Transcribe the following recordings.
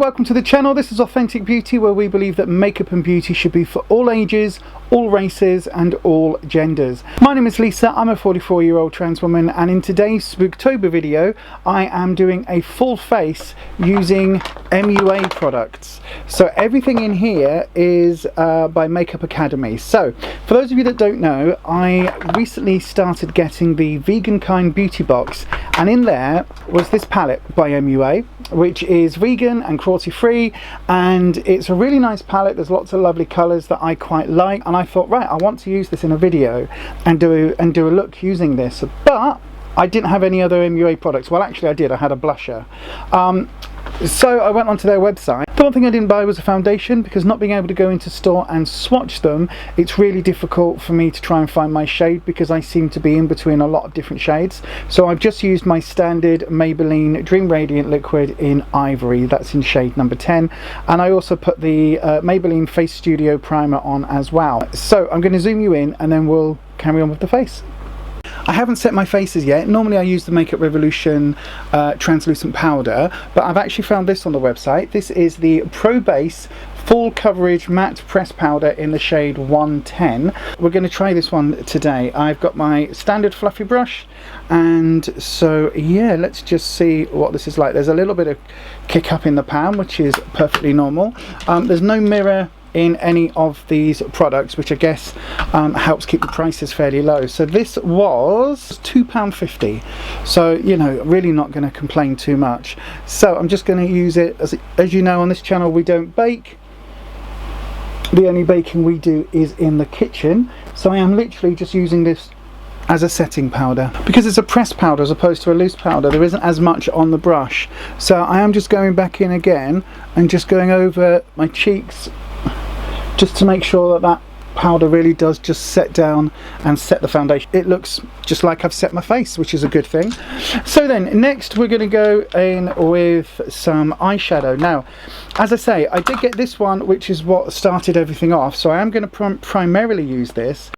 welcome to the channel. This is Authentic Beauty, where we believe that makeup and beauty should be for all ages, all races and all genders. My name is Lisa, I'm a 44-year-old trans woman, and in today's Spooktober video I am doing a full face using MUA products. So everything in here is by Makeup Academy. So for those of you that don't know, I recently started getting the Vegan Kind Beauty Box, and in there was this palette by MUA, which is vegan and cruelty free, and it's a really nice palette. There's lots of lovely colours that I quite like, and I thought, right, I want to use this in a video and do a look using this, but I didn't have any other MUA products. Well, actually I did. I had a blusher. So I went onto their website. The one thing I didn't buy was a foundation, because not being able to go into store and swatch them, it's really difficult for me to try and find my shade, because I seem to be in between a lot of different shades. So I've just used my standard Maybelline Dream Radiant Liquid in Ivory. That's in shade number 10. And I also put the Maybelline Face Studio Primer on as well. So I'm going to zoom you in and then we'll carry on with the face. I haven't set my faces yet. Normally I use the Makeup Revolution translucent powder, but I've actually found this on the website. This is the Pro Base Full Coverage Matte Press Powder in the shade 110. We're going to try this one today. I've got my standard fluffy brush, and so yeah, let's just see what this is like. There's a little bit of kick up in the pan, which is perfectly normal. There's no mirror in any of these products, which I guess helps keep the prices fairly low. So this was £2.50, so you know, really not going to complain too much. So I'm just going to use it, as you know, on this channel we don't bake. The only baking we do is in the kitchen, so I am literally just using this as a setting powder. Because it's a pressed powder as opposed to a loose powder, there isn't as much on the brush, so I am just going back in again and just going over my cheeks, just to make sure that that powder really does just set down and set the foundation. It looks just like I've set my face, which is a good thing. So then next we're going to go in with some eyeshadow. Now, as I say, I did get this one, which is what started everything off, so I am going to primarily use this.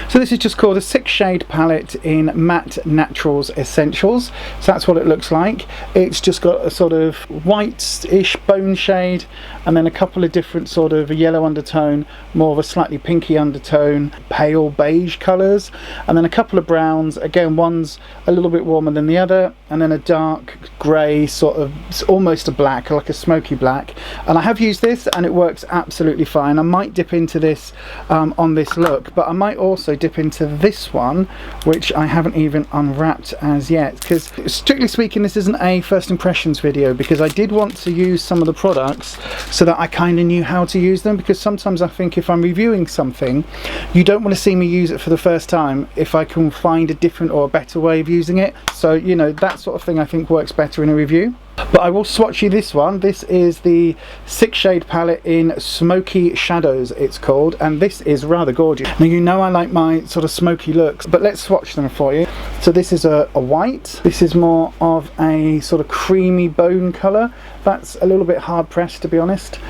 So this is just called a 6-shade palette in Matte Naturals Essentials. So that's what it looks like. It's just got a sort of white-ish bone shade, and then a couple of different sort of yellow undertone, more of a slightly pinky undertone, pale beige colours, and then a couple of browns. Again, one's a little bit warmer than the other, and then a dark grey, sort of almost a black, like a smoky black. And I have used this and it works absolutely fine. I might dip into this on this look, but I might also dip into this one, which I haven't even unwrapped as yet, because strictly speaking this isn't a first impressions video, because I did want to use some of the products so that I kind of knew how to use them, because sometimes I think if I'm reviewing something, you don't want to see me use it for the first time if I can find a different or a better way of using it. So you know, that sort of thing I think works better in a review. But I will swatch you this one. This is the 6-shade palette in Smoky Shadows, it's called, and this is rather gorgeous. Now you know I like my sort of smoky looks, but let's swatch them for you. So this is a white. This is more of a sort of creamy bone colour. That's a little bit hard pressed, to be honest.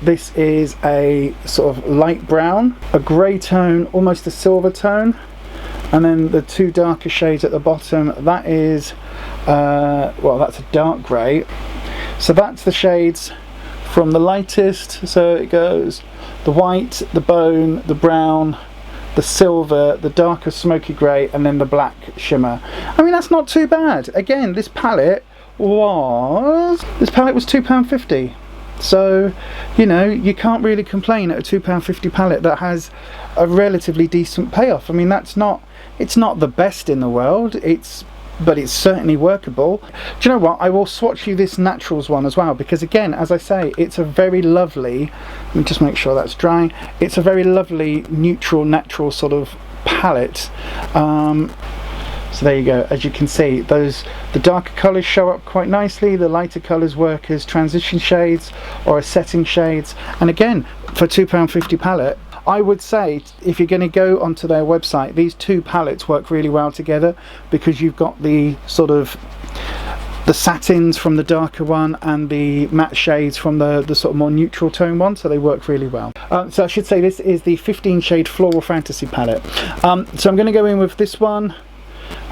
This is a sort of light brown, a grey tone, almost a silver tone, and then the two darker shades at the bottom, that is well, that's a dark grey. So that's the shades from the lightest, so it goes the white, the bone, the brown, the silver, the darker smoky grey, and then the black shimmer. I mean, that's not too bad. Again, this palette was £2.50. So, you know, you can't really complain at a £2.50 palette that has a relatively decent payoff. I mean, it's not the best in the world, but it's certainly workable. Do you know what? I will swatch you this Naturals one as well, because again, as I say, it's a very lovely, let me just make sure that's dry, it's a very lovely neutral, natural sort of palette. So there you go. As you can see, the darker colours show up quite nicely, the lighter colours work as transition shades or as setting shades, and again, for a £2.50 palette, I would say if you're going to go onto their website, these two palettes work really well together, because you've got the sort of the satins from the darker one and the matte shades from the sort of more neutral tone one, so they work really well. So I should say this is the 15-shade Floral Fantasy palette. So I'm going to go in with this one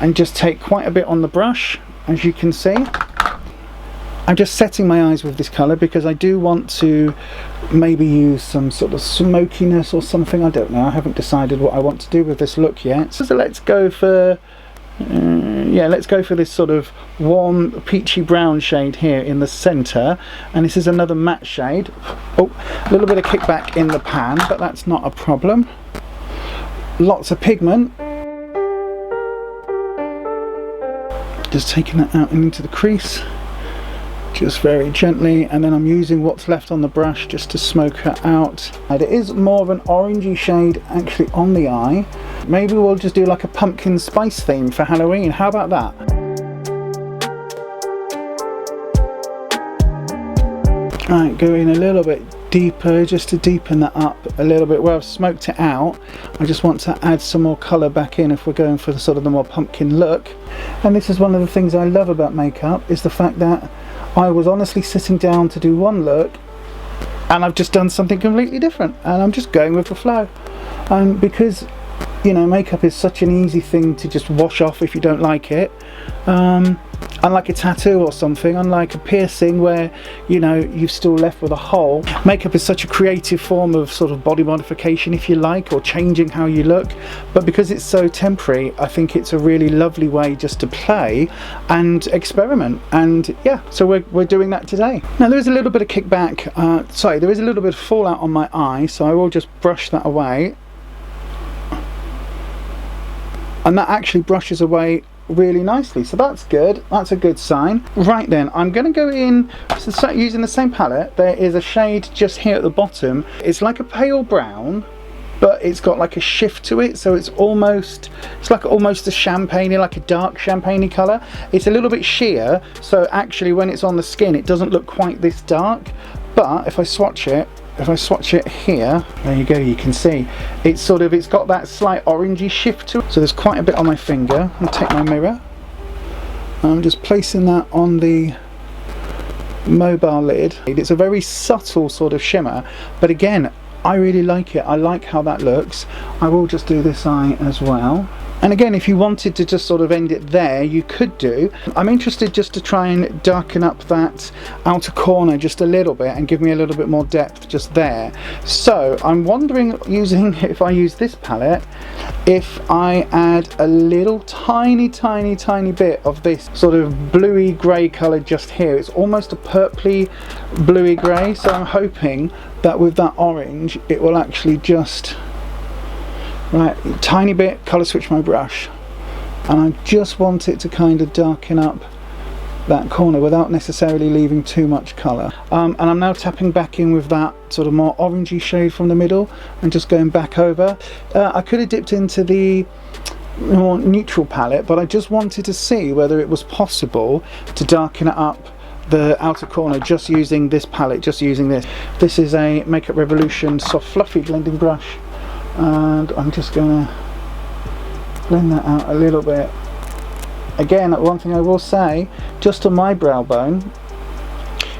and just take quite a bit on the brush, as you can see. I'm just setting my eyes with this colour because I do want to maybe use some sort of smokiness or something. I don't know, I haven't decided what I want to do with this look yet. So let's go for yeah, let's go for this sort of warm peachy brown shade here in the centre, and this is another matte shade. Oh, a little bit of kickback in the pan, but that's not a problem. Lots of pigment. Just taking that out and into the crease, just very gently, and then I'm using what's left on the brush just to smoke her out. And it is more of an orangey shade actually on the eye. Maybe we'll just do like a pumpkin spice theme for Halloween. How about that? Right, go in a little bit deeper just to deepen that up a little bit. Where I've smoked it out, I just want to add some more colour back in if we're going for the sort of the more pumpkin look. And this is one of the things I love about makeup, is the fact that I was honestly sitting down to do one look and I've just done something completely different, and I'm just going with the flow. And because, you know, makeup is such an easy thing to just wash off if you don't like it, unlike a tattoo or something, unlike a piercing where, you know, you've still left with a hole. Makeup is such a creative form of sort of body modification, if you like, or changing how you look. But because it's so temporary, I think it's a really lovely way just to play and experiment. And yeah, so we're doing that today. Now there is a little bit of kickback, there is a little bit of fallout on my eye, so I will just brush that away. And that actually brushes away really nicely, so that's good. That's a good sign. Right then, I'm going to go in using the same palette. There is a shade just here at the bottom. It's like a pale brown, but it's got like a shift to it, so it's like almost a champagne, like a dark champagne colour. It's a little bit sheer, so actually when it's on the skin it doesn't look quite this dark. But if I swatch it here, there you go, you can see it's got that slight orangey shift to it. So there's quite a bit on my finger. I'll take my mirror, I'm just placing that on the mobile lid. It's a very subtle sort of shimmer, but again, I really like it. I like how that looks. I will just do this eye as well. And again, if you wanted to just sort of end it there, you could do. I'm interested just to try and darken up that outer corner just a little bit and give me a little bit more depth just there. So I'm wondering, if I use this palette, if I add a little tiny bit of this sort of bluey grey colour just here. It's almost a purpley bluey grey, so I'm hoping that with that orange it will actually just, right, tiny bit, colour switch my brush, and I just want it to kind of darken up that corner without necessarily leaving too much colour. And I'm now tapping back in with that sort of more orangey shade from the middle and just going back over. I could have dipped into the more neutral palette, but I just wanted to see whether it was possible to darken it up the outer corner just using this palette, just using this. This is a Makeup Revolution soft fluffy blending brush, and I'm just gonna blend that out a little bit. Again, one thing I will say, just on my brow bone,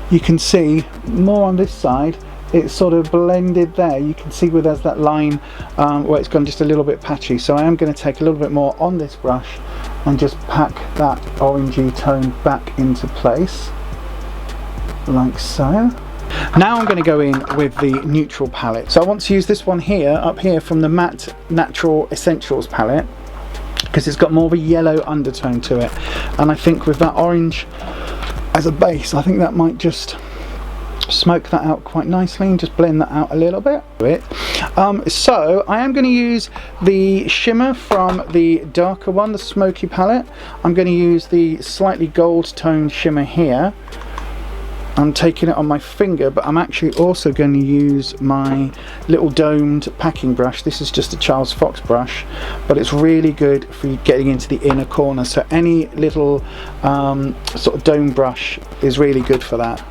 you can see more on this side, it's sort of blended there. You can see where there's that line where it's gone just a little bit patchy. So I am going to take a little bit more on this brush and just pack that orangey tone back into place, like so. Now I'm going to go in with the neutral palette. So I want to use this one here, up here, from the Matte Natural Essentials palette, because it's got more of a yellow undertone to it. And I think with that orange as a base, I think that might just smoke that out quite nicely and just blend that out a little bit. So I am going to use the shimmer from the darker one, the smoky palette. I'm going to use the slightly gold toned shimmer here. I'm taking it on my finger, but I'm actually also going to use my little domed packing brush. This is just a Charles Fox brush, but it's really good for getting into the inner corner. So any little sort of dome brush is really good for that.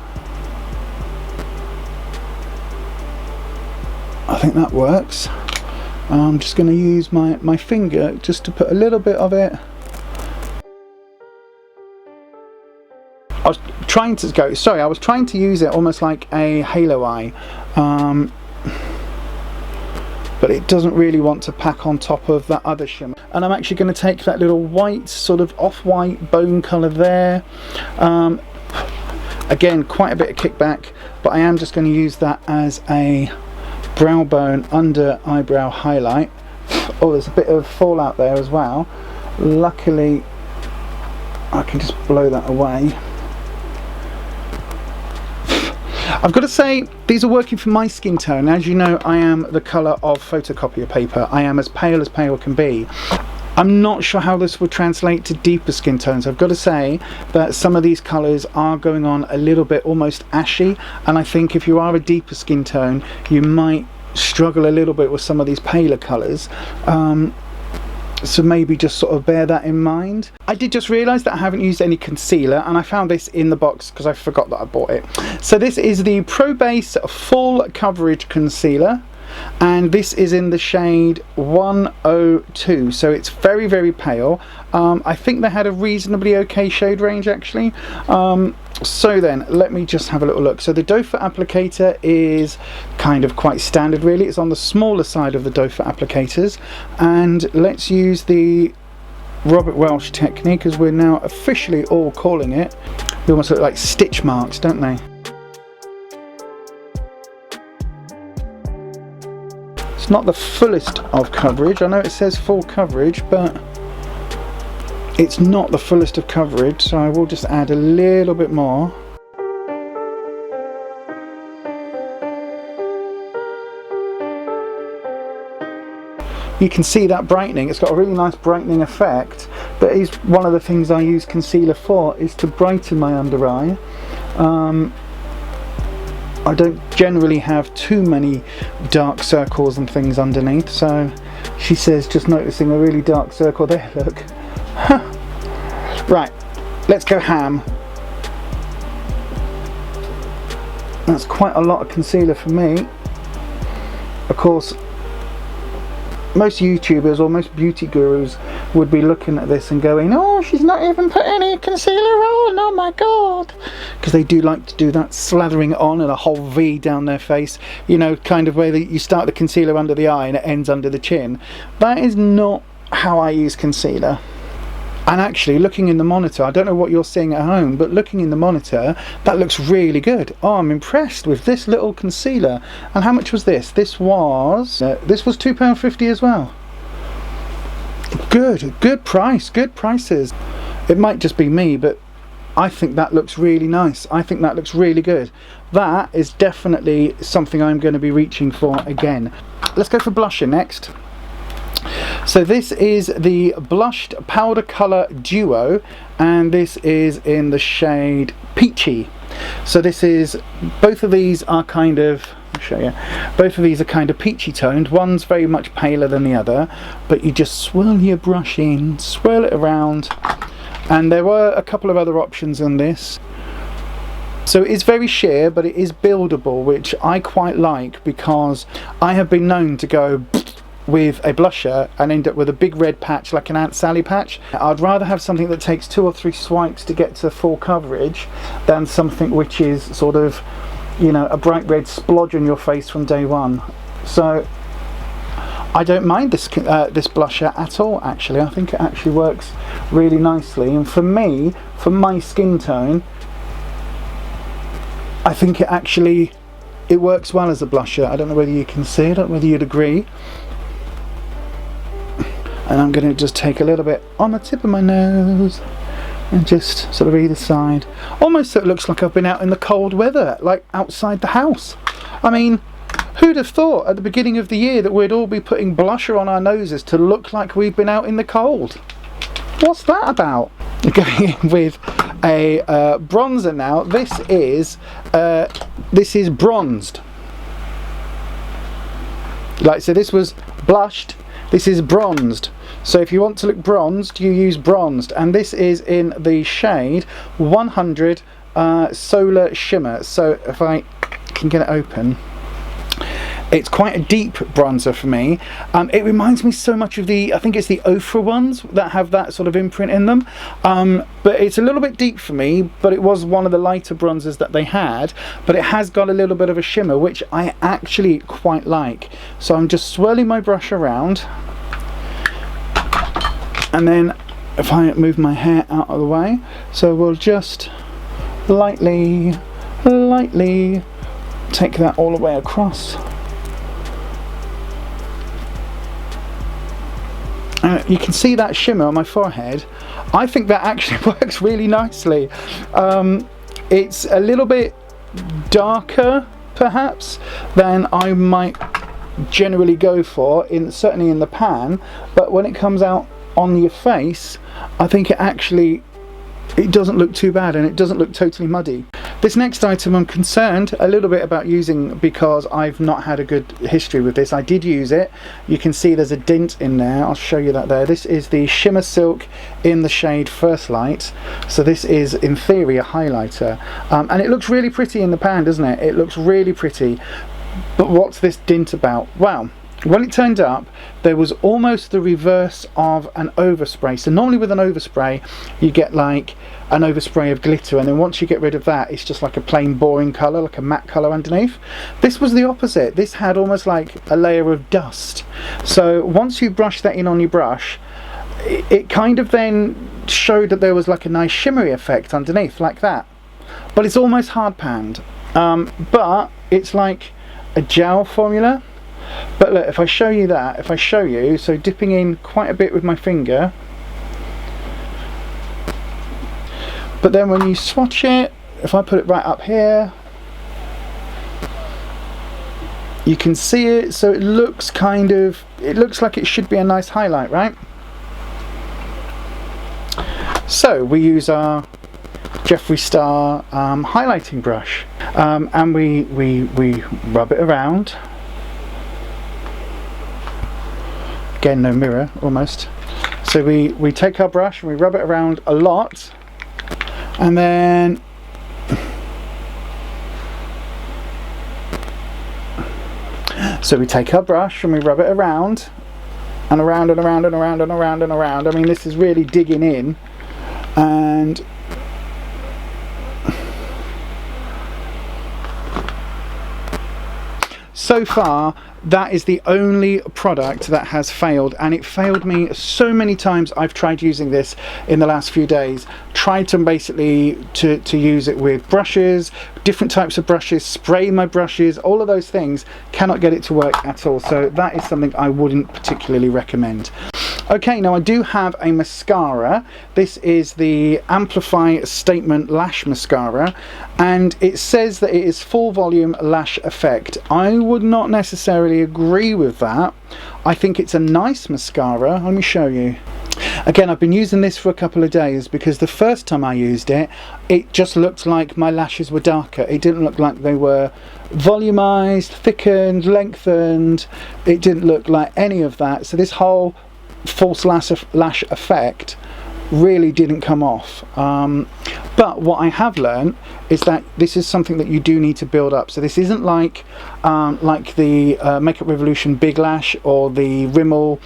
I think that works. I'm just going to use my finger just to put a little bit of it. I was trying to use it almost like a halo eye, but it doesn't really want to pack on top of that other shimmer. And I'm actually going to take that little white, sort of off-white bone colour there, Again, quite a bit of kickback, but I am just going to use that as a brow bone under eyebrow highlight. Oh, there's a bit of fallout there as well. Luckily I can just blow that away. I've got to say, these are working for my skin tone. As you know, I am the colour of photocopier paper. I am as pale can be. I'm not sure how this would translate to deeper skin tones. I've got to say that some of these colours are going on a little bit almost ashy, and I think if you are a deeper skin tone, you might struggle a little bit with some of these paler colours. So maybe just sort of bear that in mind. I did just realise that I haven't used any concealer, and I found this in the box because I forgot that I bought it. So this is the Pro Base Full Coverage Concealer, and this is in the shade 102, so it's very, very pale. I think they had a reasonably okay shade range actually. So then let me just have a little look. So the doe foot applicator is kind of quite standard really. It's on the smaller side of the doe foot applicators, and let's use the Robert Welsh technique, as we're now officially all calling it. They almost look like stitch marks, don't they? It's not the fullest of coverage. I know it says full coverage, but it's not the fullest of coverage, so I will just add a little bit more. You can see that brightening. It's got a really nice brightening effect. That is one of the things I use concealer for, is to brighten my under eye. I don't generally have too many dark circles and things underneath, so she says just noticing a really dark circle there, look. Right, let's go ham. That's quite a lot of concealer for me. Of course, most YouTubers or most beauty gurus would be looking at this and going, oh, she's not even put any concealer on, oh my god, because they do like to do that, slathering it on and a whole V down their face, you know, kind of way that you start the concealer under the eye and it ends under the chin. That is not how I use concealer. And actually, looking in the monitor, I don't know what you're seeing at home, but looking in the monitor, that looks really good. Oh, I'm impressed with this little concealer. And how much was this? This was £2.50 as well. Good price, good prices. It might just be me, but I think that looks really nice. I think that looks really good. That is definitely something I'm going to be reaching for again. Let's go for blusher next. So this is the Blushed Powder Colour Duo, and this is in the shade Peachy. So this is, both of these are kind of, I'll show you, both of these are kind of peachy toned. One's very much paler than the other, but you just swirl your brush in, swirl it around, and there were a couple of other options on this. So it is very sheer, but it is buildable, which I quite like, because I have been known to go with a blusher and end up with a big red patch like an Aunt Sally patch. I'd rather have something that takes 2 or 3 swipes to get to full coverage than something which is sort of, you know, a bright red splodge on your face from day one. So I don't mind this this blusher at all actually. I think it actually works really nicely, and for me, for my skin tone, I think it works well as a blusher. I don't know whether you can see it, I don't know whether you'd agree. And I'm going to just take a little bit on the tip of my nose and just sort of either side, almost so it looks like I've been out in the cold weather, like outside the house. I mean, who'd have thought at the beginning of the year that we'd all be putting blusher on our noses to look like we've been out in the cold? What's that about? Going in with a bronzer now. This is bronzed. Like, so this was blushed, this is bronzed. So if you want to look bronzed, you use bronzed, and this is in the shade 100 Solar Shimmer. So if I can get it open, it's quite a deep bronzer for me. It reminds me so much of I think it's the Ofra ones that have that sort of imprint in them, but it's a little bit deep for me, but it was one of the lighter bronzers that they had, but it has got a little bit of a shimmer, which I actually quite like. So I'm just swirling my brush around, and then if I move my hair out of the way, so we'll just lightly take that all the way across. You can see that shimmer on my forehead. I think that actually works really nicely. It's a little bit darker perhaps than I might generally go for, certainly in the pan, but when it comes out on your face, I think it doesn't look too bad, and it doesn't look totally muddy. This next item I'm concerned a little bit about using because I've not had a good history with this. I did use it. You can see there's a dint in there. I'll show you that there. This is the Shimmer Silk in the shade First Light. So this is in theory a highlighter, and it looks really pretty in the pan, doesn't it? It looks really pretty. But what's this dint about? Well, when it turned up, there was almost the reverse of an overspray. So normally with an overspray, you get like an overspray of glitter, and then once you get rid of that, it's just like a plain boring colour, like a matte colour underneath. This was the opposite. This had almost like a layer of dust. So once you brush that in on your brush, it kind of then showed that there was like a nice shimmery effect underneath, like that. But it's almost hard panned. But it's like a gel formula. But look, if I show you, so dipping in quite a bit with my finger, but then when you swatch it, if I put it right up here, you can see it, so it looks like it should be a nice highlight, right? So we use our Jeffree Star highlighting brush, and we rub it around. Again, no mirror, almost. So we take our brush and we rub it around a lot, and then we take our brush and we rub it around and around and around and around and around and around. I mean, this is really digging in, and so far that is the only product that has failed, and it failed me so many times. I've tried using this in the last few days, tried to basically to use it with brushes, different types of brushes, spray my brushes, all of those things, cannot get it to work at all. So that is something I wouldn't particularly recommend. Okay, now I do have a mascara. This is the Amplify Statement Lash Mascara, and it says that it is full volume lash effect. I would not necessarily agree with that. I think it's a nice mascara. Let me show you. Again, I've been using this for a couple of days because the first time I used it, it just looked like my lashes were darker. It didn't look like they were volumized, thickened, lengthened. It didn't look like any of that. So this whole false lash effect really didn't come off. But what I have learned is that this is something that you do need to build up. So this isn't like the Makeup Revolution Big Lash or the Rimmel.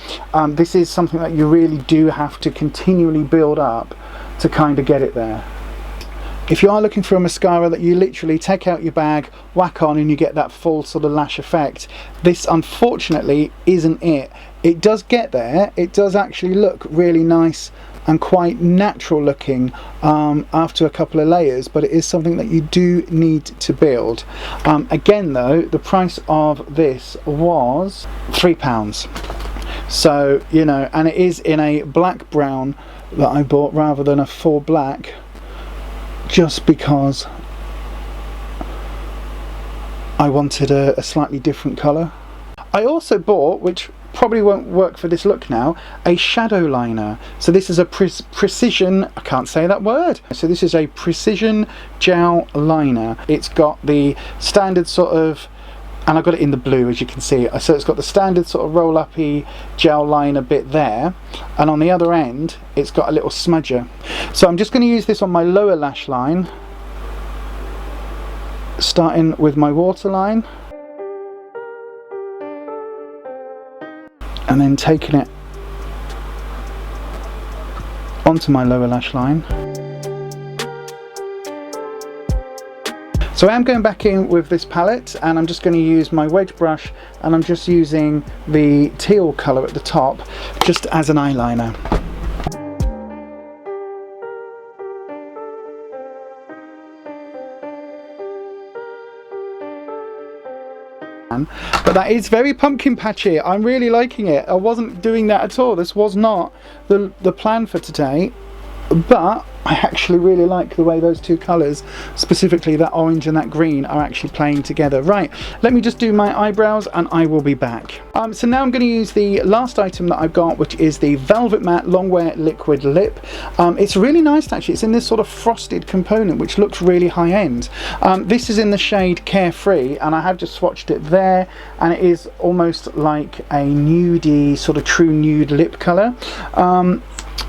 This is something that you really do have to continually build up to kind of get it there. If you are looking for a mascara that you literally take out your bag, whack on, and you get that full sort of lash effect, this unfortunately isn't it. It does get there. It does actually look really nice and quite natural looking after a couple of layers, but it is something that you do need to build. Again though, the price of this was £3. So, you know, and it is in a black brown that I bought rather than a full black, just because I wanted a slightly different colour. I also bought, which probably won't work for this look now, a shadow liner. So this is a precision, I can't say that word. So this is a precision gel liner. It's got the standard sort of, and I've got it in the blue as you can see. So it's got the standard sort of roll-uppy gel liner bit there, and on the other end it's got a little smudger. So I'm just going to use this on my lower lash line, starting with my waterline, and then taking it onto my lower lash line. So I am going back in with this palette, and I'm just going to use my wedge brush, and I'm just using the teal colour at the top just as an eyeliner. But that is very pumpkin patchy. I'm really liking it. I wasn't doing that at all. This was not the plan for today, but I actually really like the way those two colours, specifically that orange and that green, are actually playing together. Right, let me just do my eyebrows and I will be back. So now I'm going to use the last item that I've got, which is the Velvet Matte Longwear Liquid Lip. It's really nice actually. It's in this sort of frosted component which looks really high end. This is in the shade Carefree, and I have just swatched it there, and it is almost like a nudie, sort of true nude lip colour.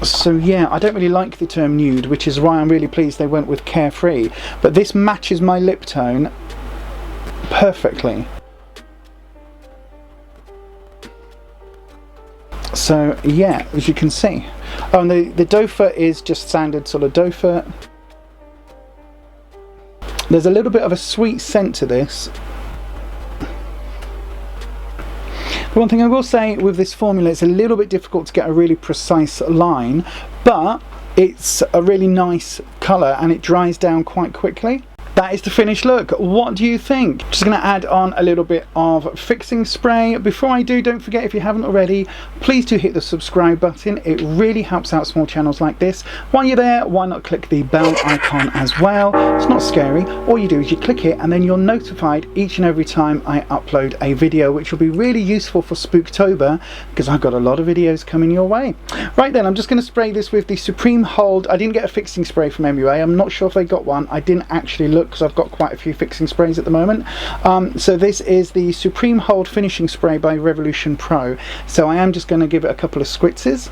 So yeah, I don't really like the term nude, which is why I'm really pleased they went with Carefree, but this matches my lip tone perfectly. So yeah, as you can see. Oh, and the doe foot is just standard sort of doe foot. There's a little bit of a sweet scent to this. The one thing I will say with this formula, it's a little bit difficult to get a really precise line, but it's a really nice colour and it dries down quite quickly. That is the finished look. What do you think? Just going to add on a little bit of fixing spray. Before I do, don't forget, if you haven't already, please do hit the subscribe button. It really helps out small channels like this. While you're there, why not click the bell icon as well? It's not scary. All you do is you click it and then you're notified each and every time I upload a video, which will be really useful for Spooktober because I've got a lot of videos coming your way. Right then, I'm just going to spray this with the Supreme Hold. I didn't get a fixing spray from MUA. I'm not sure if they got one. I didn't actually look, because I've got quite a few fixing sprays at the moment. So this is the Supreme Hold Finishing Spray by Revolution Pro. So I am just going to give it a couple of squitzes.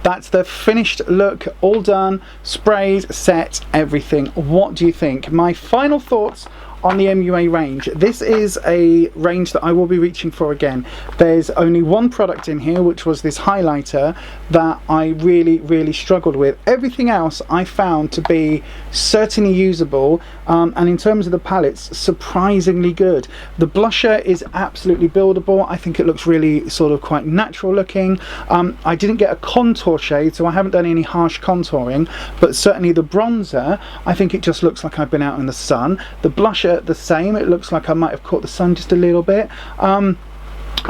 That's the finished look, all done, sprays, set, everything. What do you think? My final thoughts on the MUA range. This is a range that I will be reaching for again. There's only one product in here, which was this highlighter that I really struggled with. Everything else I found to be certainly usable, and in terms of the palettes, surprisingly good. The blusher is absolutely buildable. I think it looks really sort of quite natural looking. I didn't get a contour shade, so I haven't done any harsh contouring, but certainly the bronzer, I think it just looks like I've been out in the sun. The blusher, the same. It looks like I might have caught the sun just a little bit.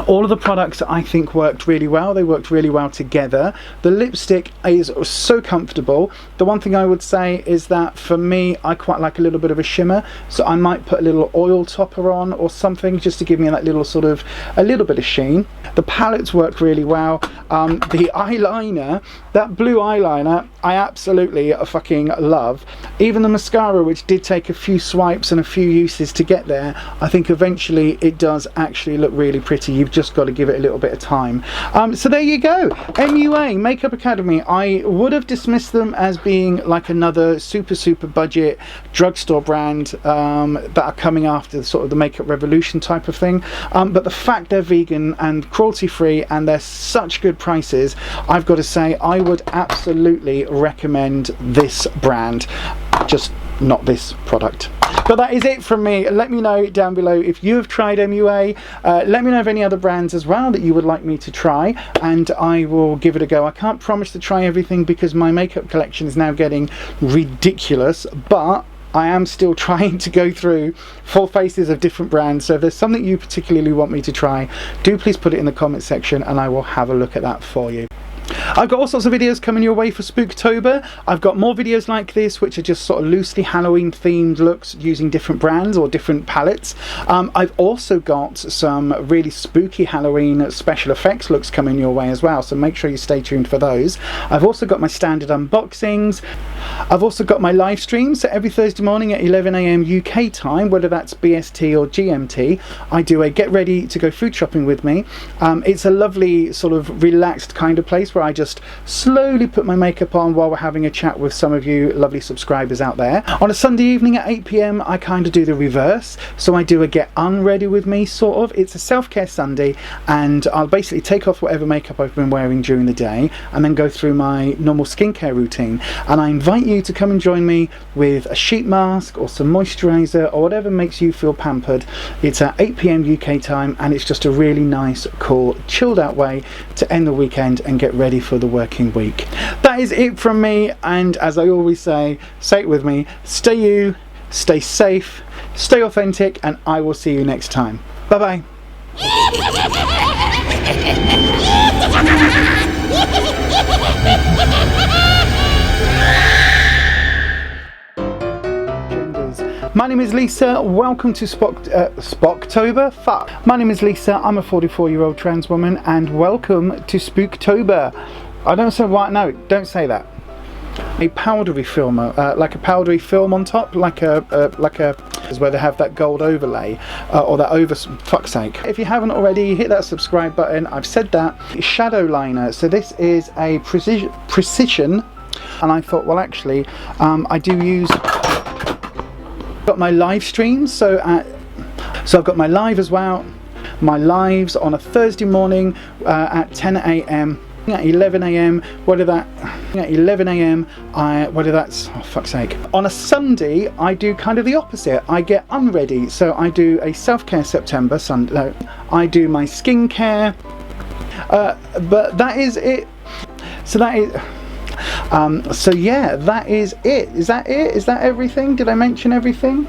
All of the products I think worked really well. They worked really well together. The lipstick is so comfortable. The one thing I would say is that for me, I quite like a little bit of a shimmer, so I might put a little oil topper on or something just to give me that little sort of a little bit of sheen. The palettes work really well. The eyeliner, that blue eyeliner, I absolutely fucking love. Even the mascara, which did take a few swipes and a few uses to get there, I think eventually it does actually look really pretty. You've just got to give it a little bit of time. So there you go, MUA Makeup Academy. I would have dismissed them as being like another super budget drugstore brand that are coming after sort of the makeup revolution type of thing, but the fact they're vegan and cruelty free and they're such good prices, I've got to say I would absolutely recommend this brand, just not this product. But that is it from me. Let me know down below if you have tried MUA. Let me know of any other brands as well that you would like me to try, and I will give it a go. I can't promise to try everything because my makeup collection is now getting ridiculous, but I am still trying to go through full faces of different brands. So if there's something you particularly want me to try, do please put it in the comment section and I will have a look at that for you. I've got all sorts of videos coming your way for Spooktober. I've got more videos like this which are just sort of loosely Halloween themed looks using different brands or different palettes. I've also got some really spooky Halloween special effects looks coming your way as well, so make sure you stay tuned for those. I've also got my standard unboxings. I've also got my live streams, so every Thursday morning at 11 AM UK time, whether that's BST or GMT, I do a get ready to go food shopping with me. It's a lovely sort of relaxed kind of place where I just slowly put my makeup on while we're having a chat with some of you lovely subscribers out there. On a Sunday evening at 8 PM, I kind of do the reverse, so I do a get unready with me sort of. It's a self-care Sunday, and I'll basically take off whatever makeup I've been wearing during the day and then go through my normal skincare routine, and I invite you to come and join me with a sheet mask or some moisturizer or whatever makes you feel pampered. It's at 8 PM UK time, and it's just a really nice, cool, chilled out way to end the weekend and get ready for the working week. That is it from me, and as I always say it with me, stay you, stay safe, stay authentic, and I will see you next time. Bye bye. My name is Lisa, welcome to Spooktober? Fuck. My name is Lisa, I'm a 44-year-old trans woman, and welcome to Spooktober. I don't say right, no, don't say that. A powdery film, like a powdery film on top, like a is where they have that gold overlay, or that fuck's sake. If you haven't already, hit that subscribe button. I've said that. Shadow liner, so this is a precision, and I thought, well actually, I do use, got my live streams, so I've got my live as well, my lives on a Thursday morning at 10 AM, at 11 AM, whether that, at 11 AM, whether that's, oh fuck's sake. On a Sunday, I do kind of the opposite. I get unready, so I do a self-care September Sunday. I do my skincare, but that is it. So that is, so yeah, that is it. Is that it? Is that everything? Did I mention everything?